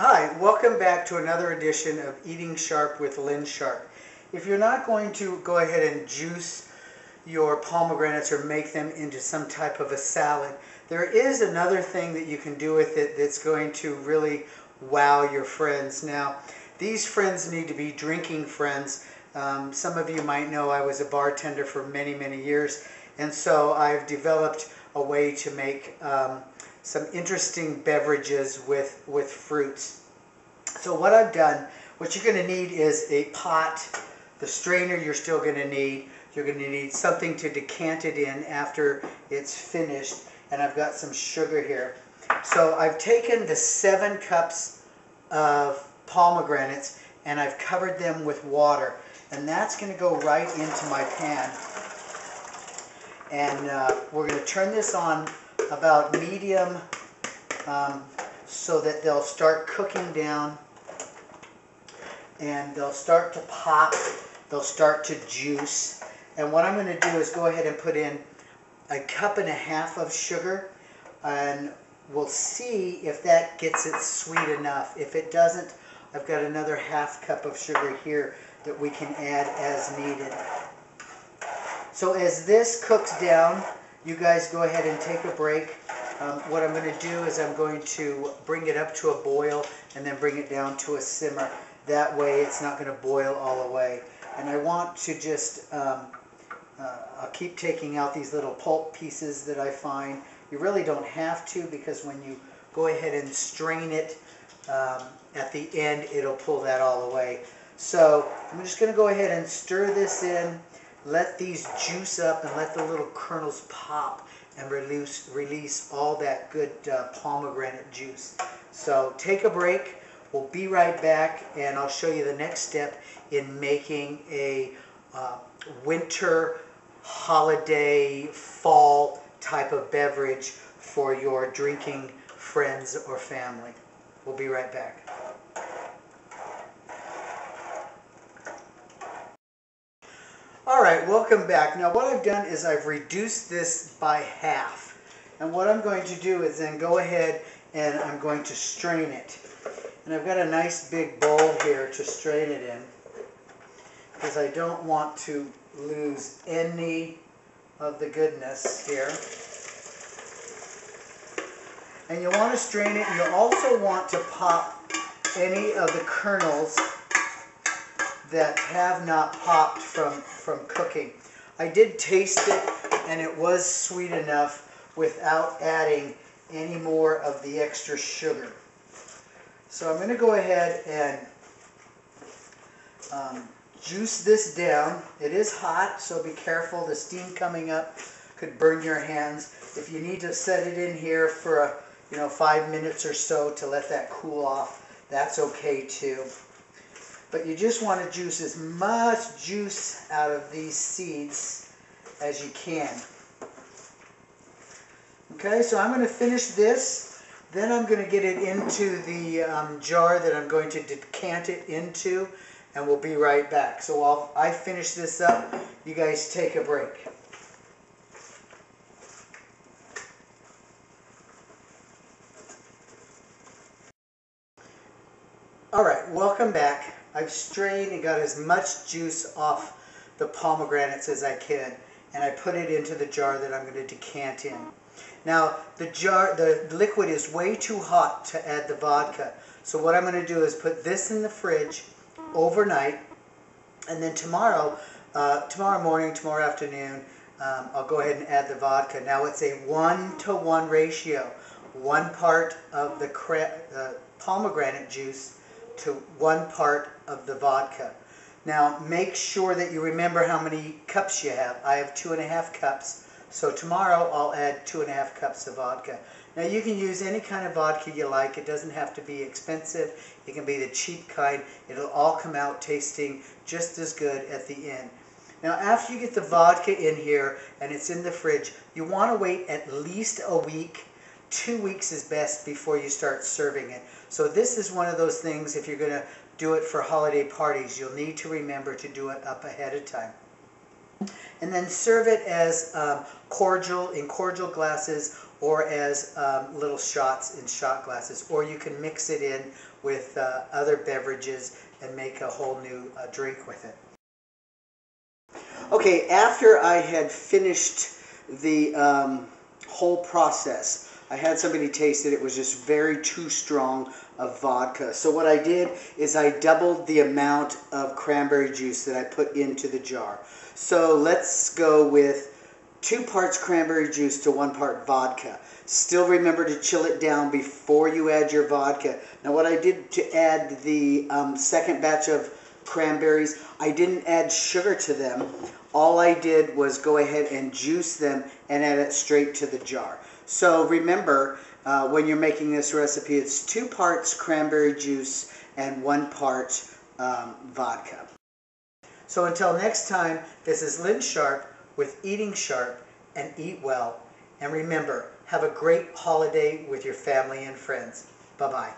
Hi, welcome back to another edition of Eating Sharp with Lynn Sharp. If you're not going to go ahead and juice your pomegranates or make them into some type of a salad, there is another thing that you can do with it that's going to really wow your friends. Now, these friends need to be drinking friends. Some of you might know I was a bartender for many, many years, and so I've developed a way to make some interesting beverages with fruits. So what I've done, what you're going to need is a pot, the strainer you're still going to need. You're going to need something to decant it in after it's finished, and I've got some sugar here. So I've taken the 7 cups of pomegranates and I've covered them with water, and that's going to go right into my pan. And we're going to turn this on about medium so that they'll start cooking down and they'll start to pop, they'll start to juice. And what I'm going to do is go ahead and put in 1.5 cups of sugar, and we'll see if that gets it sweet enough. If it doesn't, I've got another 1/2 cup of sugar here that we can add as needed. So as this cooks down, you guys go ahead and take a break. What I'm going to do is I'm going to bring it up to a boil and then bring it down to a simmer. That way it's not going to boil all the way. And I want to just, I'll keep taking out these little pulp pieces that I find. You really don't have to, because when you go ahead and strain it at the end, it'll pull that all away. So I'm just going to go ahead and stir this in. Let these juice up and let the little kernels pop and release all that good pomegranate juice. So take a break. We'll be right back, and I'll show you the next step in making a winter, holiday, fall type of beverage for your drinking friends or family. We'll be right back. Alright, welcome back. Now what I've done is I've reduced this by half. And what I'm going to do is then go ahead and I'm going to strain it. And I've got a nice big bowl here to strain it in, because I don't want to lose any of the goodness here. And you want to strain it, and you also want to pop any of the kernels that have not popped from cooking. I did taste it, and it was sweet enough without adding any more of the extra sugar. So I'm going to go ahead and juice this down. It is hot, so be careful. The steam coming up could burn your hands. If you need to set it in here for 5 minutes or so to let that cool off, that's okay too. But you just want to juice as much juice out of these seeds as you can. Okay, so I'm going to finish this. Then I'm going to get it into the jar that I'm going to decant it into, and we'll be right back. So while I finish this up, you guys take a break. Alright, welcome back. I've strained and got as much juice off the pomegranates as I can, and I put it into the jar that I'm going to decant in. Now, the liquid is way too hot to add the vodka, so what I'm going to do is put this in the fridge overnight, and then tomorrow morning, tomorrow afternoon, I'll go ahead and add the vodka. Now it's a 1-to-1 ratio. 1 part of the pomegranate juice to 1 part of the vodka. Now make sure that you remember how many cups you have. I have 2.5 cups. So tomorrow I'll add 2.5 cups of vodka. Now you can use any kind of vodka you like. It doesn't have to be expensive. It can be the cheap kind. It'll all come out tasting just as good at the end. Now after you get the vodka in here and it's in the fridge, you want to wait at least a week. 2 weeks is best before you start serving it. So this is one of those things, if you're going to do it for holiday parties, you'll need to remember to do it up ahead of time. And then serve it as cordial, in cordial glasses, or as little shots in shot glasses, or you can mix it in with other beverages and make a whole new drink with it. Okay, after I had finished the whole process, I had somebody taste it. It was just very too strong of vodka. So what I did is I doubled the amount of cranberry juice that I put into the jar. So let's go with 2 parts cranberry juice to 1 part vodka. Still remember to chill it down before you add your vodka. Now what I did to add the second batch of cranberries, I didn't add sugar to them. All I did was go ahead and juice them and add it straight to the jar. So remember, when you're making this recipe, it's 2 parts cranberry juice and 1 part vodka. So until next time, this is Lynn Sharp with Eating Sharp and Eat Well. And remember, have a great holiday with your family and friends. Bye-bye.